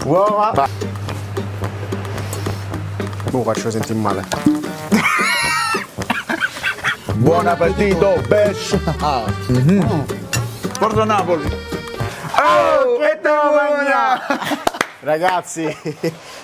uova. Mo faccio sentire male. Buon appetito, Besh. Porto Napoli. Oh, che buona!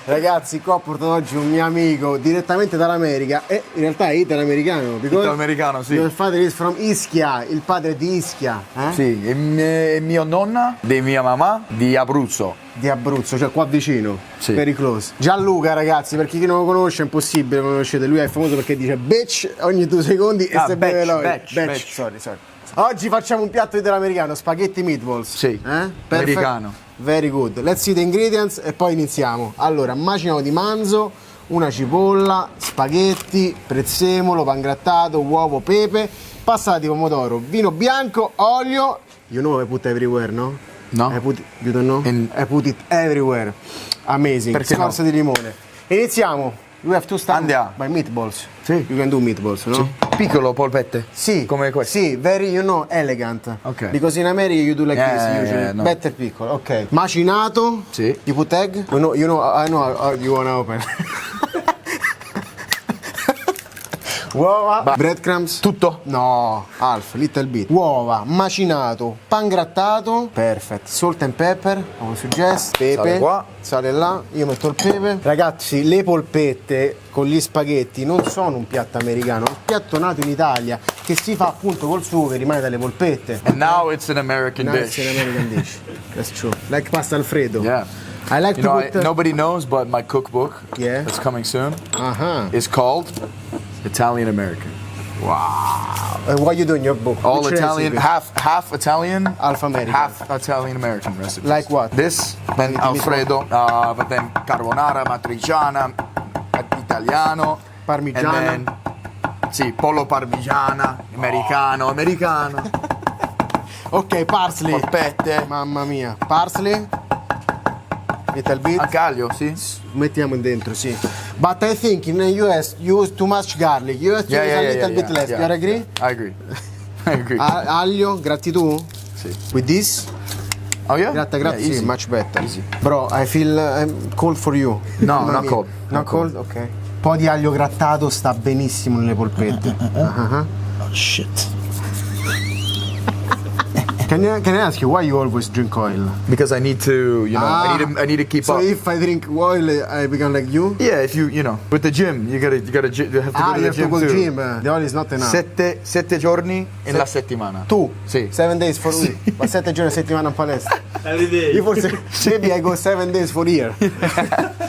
Ragazzi, qua ho portato oggi un mio amico direttamente dall'America e in realtà è italo-americano. Italo-americano, sì. Your father is from Ischia, il padre di Ischia. Sì, e mio nonna di mia mamma di Abruzzo. Di Abruzzo, cioè qua vicino, sì. Very close. Gianluca, ragazzi, per chi non lo conosce è impossibile che lo conoscete, lui è famoso perché dice bitch ogni 2 secondi e se beve batch. Sorry. Oggi facciamo un piatto italo-americano, spaghetti meatballs. Sì, americano. Very good. Let's see the ingredients e poi iniziamo. Allora, macinato di manzo, una cipolla, spaghetti, prezzemolo, pangrattato, uovo, pepe, passata di pomodoro, vino bianco, olio. You know I put everywhere, no? No. You don't know? I put it everywhere. Amazing. Perché Scorza no? di limone. Iniziamo. You have to start Andiamo. by meatballs. Sì. You can do meatballs, no? Sì. Piccolo polpette? Sì. Come questo? Sì, very, elegant. Ok. Because in America you do like this usually. no. Better piccolo, ok. Macinato. Sì. You put egg. I know how you wanna open. Uova, breadcrumbs. Tutto? No, half, little bit. Uova, macinato, pangrattato. Perfect. Salt and pepper, come suggest. Pepe. Sale qua. Sale là. Io metto il pepe. Ragazzi, le polpette con gli spaghetti non sono un piatto americano, è un piatto nato in Italia che si fa appunto col sugo che rimane dalle polpette. And now it's an American Now dish. it's an American dish. That's true. Like pasta Alfredo. Yeah. I like You to know, put nobody knows, but my cookbook Yeah. that's coming soon Uh-huh. is called Italian American. What you do in your book? All Which Italian, recipe? half Italian, Half American. half Italian American recipes. Like what? This, then Alfredo, but then carbonara, matriciana, italiano, Parmigiana. and then sì, pollo parmigiana, americano. Ok, parsley. Polpette. Mamma mia. Parsley. Little bit. Anche aglio, sì. Mettiamo dentro, sì. But I think in the US you use too much garlic. You have to use a little bit less. You agree? I agree. I agree. Aglio, gratti tu? Sì. With this? Oh yeah? Grazie, Yeah, easy. sì, much better. Easy. Bro, I feel cold for you. No, Mamma not mia. cold. Not cold? Ok. Un po' di aglio grattato sta benissimo nelle polpette. Uh-huh. Oh shit. Can I ask you why you always drink oil? Because I need to, I need to keep so up. if I drink oil, I become like you? Yeah, if you know, with the gym, you have to go to You the have to gym go too. gym. The oil is not enough. Sette giorni in la settimana. Tu? Sì. 7 days for week. Ma 7 giorni a settimana in palestra. Io forse maybe I go 7 days for year.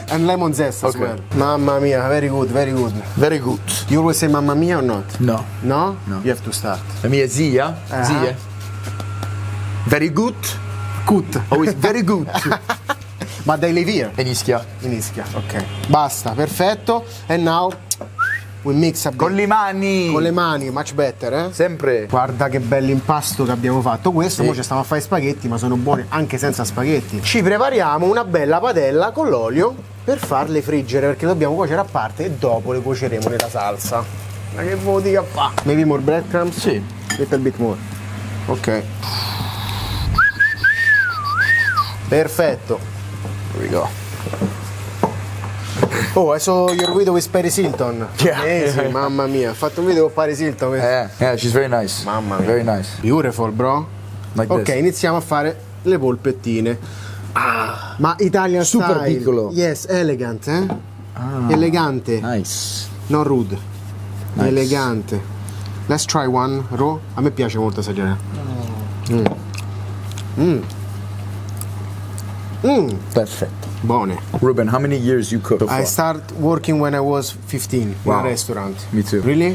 And lemon zest as Okay. well. Mamma mia, very good, very good. Very good. You always say mamma mia or not? No. No? No. You have to start. La mia zia, zie. Very good. Good. Always very good. Ma they live here? In Ischia. In Ischia, ok. Basta, perfetto. And now we mix up Con le mani. con le mani, much better, eh? Sempre. Guarda che bell'impasto che abbiamo fatto. Questo, Sì. ora ci stiamo a fare spaghetti, ma sono buoni anche senza spaghetti. Ci prepariamo una bella padella con l'olio per farle friggere, perché dobbiamo cuocere a parte e dopo le cuoceremo nella salsa. Ma che vuol dire fa? Maybe more breadcrumbs? Sì. Little bit more. Ok. Perfetto. Here we go. Oh, I saw your video with Paris Hilton. Yeah. Amazing, mamma mia. Ho fatto un video con Paris Hilton. Yeah, she's very nice. Mamma mia. Very nice. Beautiful, bro. Like Ok, this. iniziamo a fare le polpettine. Ma Italian Super style. piccolo. Yes, elegant, eh? Elegante, Nice. non rude. Nice. Elegante. Let's try one raw. A me piace molto assaggiare. Perfetto. Buone. Ruben, how many years you cook? I started working when I was 15 Wow. in a restaurant. Me too. Really?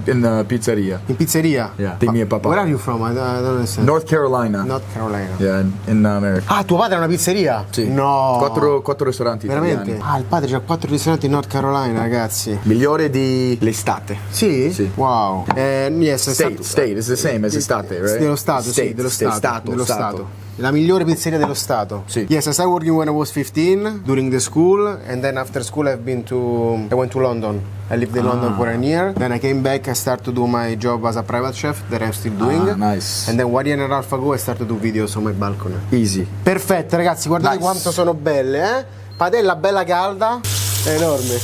In the pizzeria. In pizzeria? Yeah, di mio papà. Where are you from? I don't understand. North Carolina. North Carolina. Yeah, in America. Ah, tuo padre ha una pizzeria? Sì. No. Quattro ristoranti Veramente? italiani. Ah, il padre ha 4 ristoranti in North Carolina, ragazzi. Migliore di l'estate. Sì? Sì. Wow. Yes, è State, stato- state, it's the same as estate, right? Dello Stato, sì, State, dello state, Stato. dello Stato. Stato. La migliore pizzeria dello stato. Sì. Yes, I started working when I was 15 during the school, and then after school I went to London. I lived in London for a year. Then I came back. I started to do my job as a private chef that I'm still doing. Nice. And then 1 year and a half ago I started to do videos on my balcony. Easy. Perfette ragazzi, guardate Nice. quanto sono belle, eh? Padella bella calda, è enorme.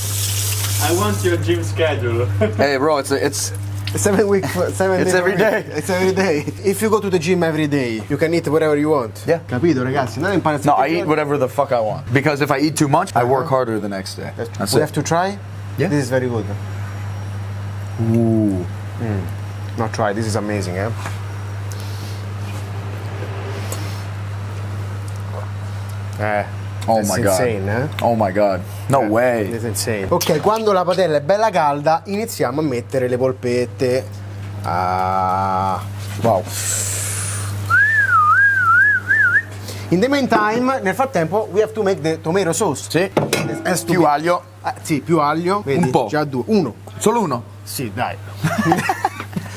I want your gym schedule. Hey, bro, it's 7 week, 7 It's days a every week. day. It's every day. If you go to the gym every day, you can eat whatever you want. Yeah. Capito ragazzi? Non impara no. I eat whatever the fuck I want because if I eat too much, I work harder the next day. That's We it. have to try? Yeah. This is very good. Ooh. Not try, this is amazing, eh? Oh That's my god. insane, eh? Oh my god. No way. It's insane. Ok, quando la padella è bella calda, iniziamo a mettere le polpette. Ah, wow. In the meantime, nel frattempo, we have to make the tomato sauce. Sì. Has to Più be- aglio. Sì, più aglio. Vedi? Un po'. Già due. Uno. Solo uno. Sì, dai.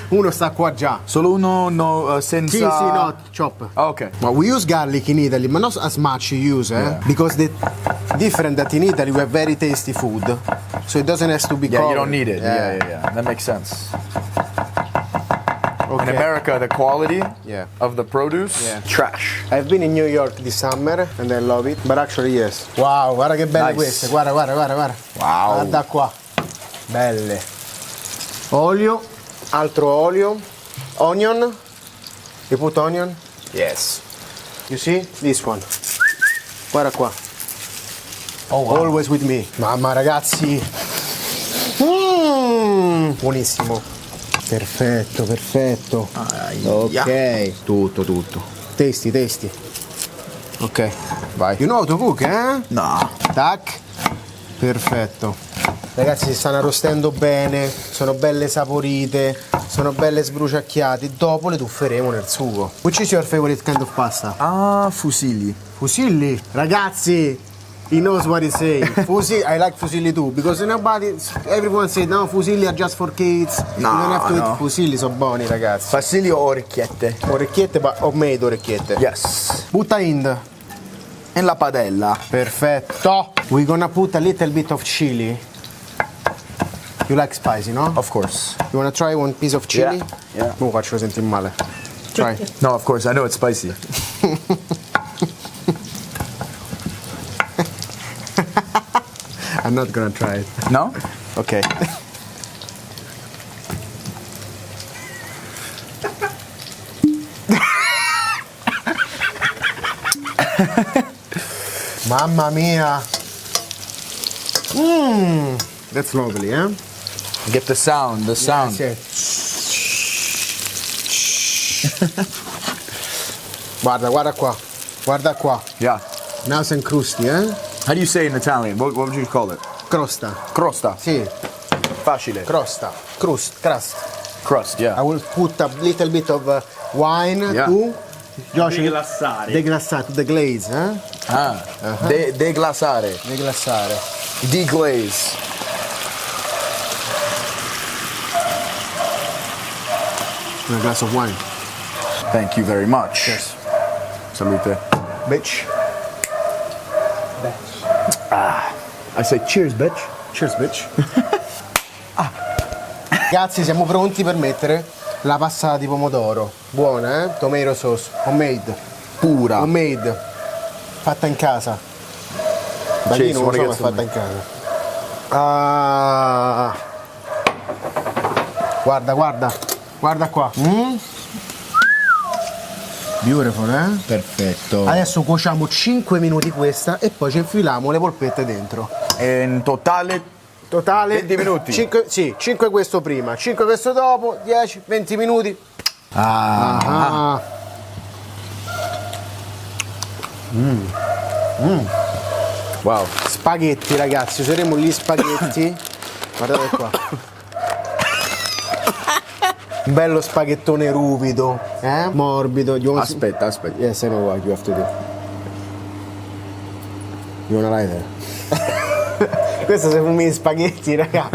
Uno sta qua già. Solo uno no, senza. Sì, sì, no, chop. Ah, ok. Well, we use garlic in Italy, but not as much you use, eh? Yeah. Because the different that in Italy we have very tasty food, so it doesn't have to be. Yeah, you covered. don't need it. Yeah. That makes sense. Okay. In America, the quality Yeah. of the produce, Yeah. trash. I've been in New York this summer and I love it, but actually yes. Wow, guarda che belle Nice. queste, guarda. Wow. Guarda qua, belle. Olio, altro olio, onion. You put onion? Yes. You see this one? Guarda qua. Oh wow. Always with me. Mamma ragazzi. Buonissimo. Perfetto. Ok. Tutto. Tasty. Ok, vai. You know how to cook, eh? No. Tac. Perfetto. Ragazzi, si stanno arrostendo bene, sono belle saporite, sono belle sbruciacchiate. Dopo le tufferemo nel sugo. Which is your favorite kind of pasta? Ah, fusilli. Fusilli, ragazzi, he knows what he's saying. Fusilli, I like fusilli too, because everyone said no, fusilli are just for kids. No, you don't have to no. eat fusilli, sono buoni ragazzi. Fusilli o orecchiette? Orecchiette, ma homemade orecchiette. Yes. Butta in. E la padella. Perfetto. We're gonna put a little bit of chili. You like spicy, no? Of course. You wanna try one piece of chili? Yeah. Mo faccio sentire male. Try. No, of course. I know it's spicy. I'm not gonna try it. No? Ok. Mamma mia. That's lovely, eh? Get the sound. The sound. Sì. Guarda qua. Guarda qua. Yeah. Nice and crusty, eh? How do you say in Italian? What would you call it? Crosta. Crosta. Sì, Facile. crosta. Crust. Crust, yeah. I will put a little bit of wine Yeah. to Josh, Deglassare. deglassare, to the glaze, eh? Ah. Deglassare. Deglassare. Deglaze. A glass of wine. Thank you very much. Yes. Salute. Bitch. I say cheers, bitch. Cheers, bitch. Ragazzi, siamo pronti per mettere la passata di pomodoro. Buona, eh? Tomato sauce. Homemade. Pura. Homemade. Fatta in casa. Da chi Chase, non lo so, wanna ma è get some? fatta in casa. Ah. Guarda qua. Beautiful, eh? Perfetto. Adesso cuociamo 5 minuti questa e poi ci infiliamo le polpette dentro. In totale Totale 20 minuti. 5 questo prima, 5 questo dopo, 10, 20 minuti. Ah. Wow. Spaghetti ragazzi, useremo gli spaghetti. Guardate qua. Un bello spaghettone ruvido, morbido. Aspetta. Yes, I know what you have to do. You wanna lighter? Questo se fumi gli spaghetti, raga.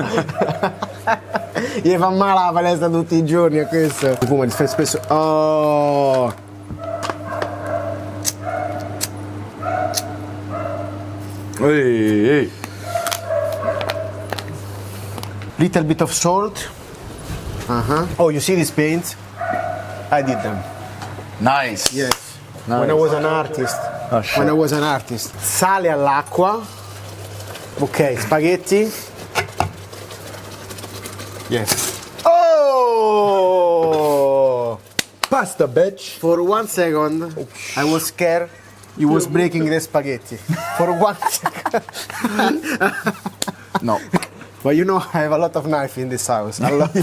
Gli fa male la palestra tutti i giorni a questo. Si fuma spesso. Oh! Hey. Little bit of salt. Oh, you see these paints? I did them. Nice. Yes. Nice. When I was an artist. Oh, shit. When I was an artist. Sale all'acqua. Ok, spaghetti. Yes. Oh! Pasta, bitch. For 1 second, I was scared you was breaking the spaghetti. For 1 second. No. But you know, I have a lot of knife in this house. A lot.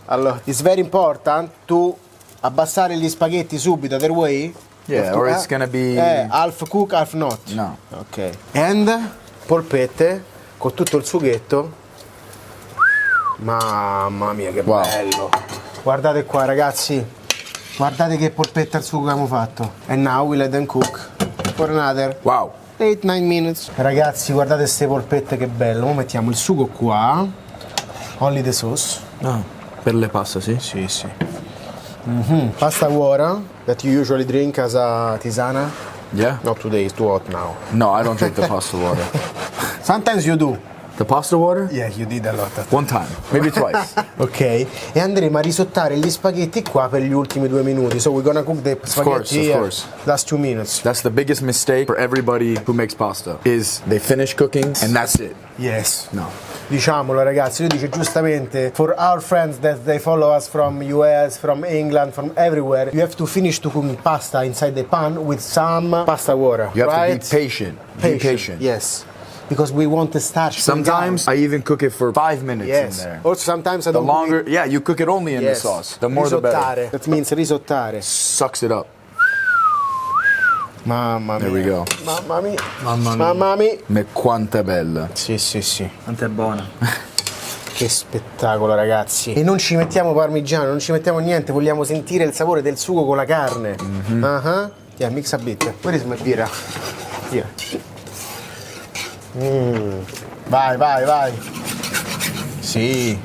A lot. It's very important to abbassare gli spaghetti subito, otherwise. Yeah, or it's gonna be... half cook, half not. No. Ok. And polpette con tutto il sughetto. Mamma mia, che Wow. bello. Guardate qua, ragazzi. Guardate che polpetta al sugo che abbiamo fatto. And now we let them cook for another Wow. 8-9 minutes. Ragazzi, guardate queste polpette che bello. Ora mettiamo il sugo qua. Only the sauce. Ah, per le pasta, sì? Sì, sì. Pasta water that you usually drink as a tisana. Yeah? Not today, it's too hot now. No, I don't drink the pasta water. Sometimes you do. The pasta water? Yeah, you did a lot. One time, maybe twice. Ok, e andremo a risottare gli spaghetti qua per gli ultimi 2 minuti. So we're gonna cook the spaghetti of course. last 2 minutes. That's the biggest mistake for everybody who makes pasta, is they finish cooking and that's it. Yes. No. Diciamolo ragazzi, lui dice giustamente, for our friends that they follow us from US, from England, from everywhere, you have to finish to cook pasta inside the pan with some pasta water. You have right? to be patient. Be patient. Yes. Because we want the starch to Sometimes come I even cook it for 5 minutes down. Yes. in there. Also sometimes I The don't cook longer, it. yeah, you cook it only in Yes. the sauce. The more the risottare. better. That means risottare. Sucks it up. Mamma mia. There we go. Mamma mia. Mamma mia. Mamma mia. Ma quanto è bella. Sì, sì, sì. Quanto è buona. Che spettacolo, ragazzi. E non ci mettiamo parmigiano, non ci mettiamo niente, vogliamo sentire il sapore del sugo con la carne. Yeah, mix a bit. Where is my birra? Here. Vai, vai, vai. Sì.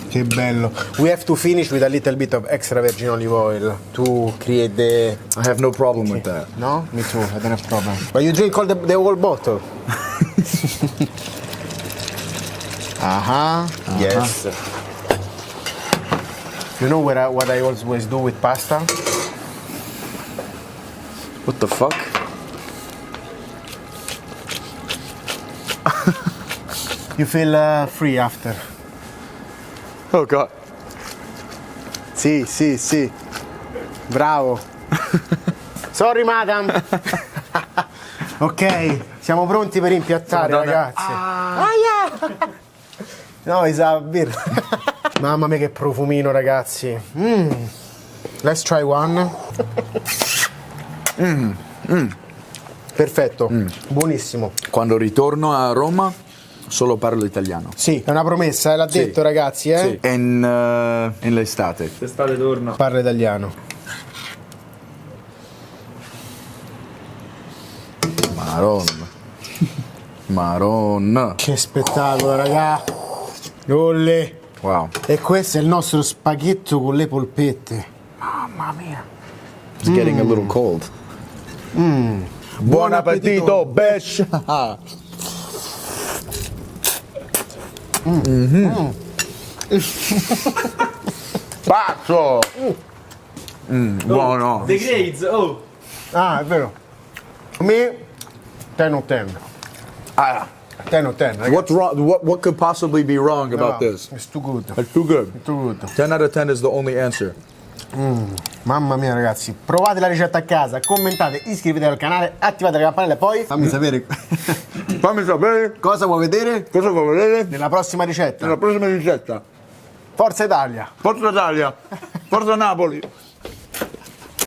Che bello. We have to finish with a little bit of extra virgin olive oil to create the... I have no problem with that. No? Me too, I don't have problem. But you drink all the whole bottle. Yes. You know what I always do with pasta? What the fuck? You feel free after. Oh god. Sì, sì, sì. Bravo. Sorry, madam. Ok, siamo pronti per impiattare, ragazzi. No, isa birra. Mamma mia che profumino, ragazzi. Let's try one. Perfetto, buonissimo. Quando ritorno a Roma solo parlo italiano. Sì, è una promessa, l'ha Sì. detto, ragazzi, Sì. In l'estate. Quest'estate torno. Parla italiano. Maronna. Maronna. Che spettacolo, raga. Olle. Wow. E questo è il nostro spaghetto con le polpette. Mamma mia. It's getting a little cold. Buon appetito, bitch. Pazzo. Buono. The grades, oh! Ah, è vero. Me, 10 o 10. Ah, 10 o 10, ragazzi. what's wrong? What could possibly be wrong about No, this? It's too good. It's too good. Too good. 10 out of 10 is the only answer. Mamma mia, ragazzi. Provate la ricetta a casa, commentate, iscrivetevi al canale, attivate la campanella e poi fammi sapere Fammi sapere cosa vuoi vedere cosa vuoi vedere nella prossima ricetta. nella prossima ricetta. Forza Italia! Forza Italia. Forza Napoli.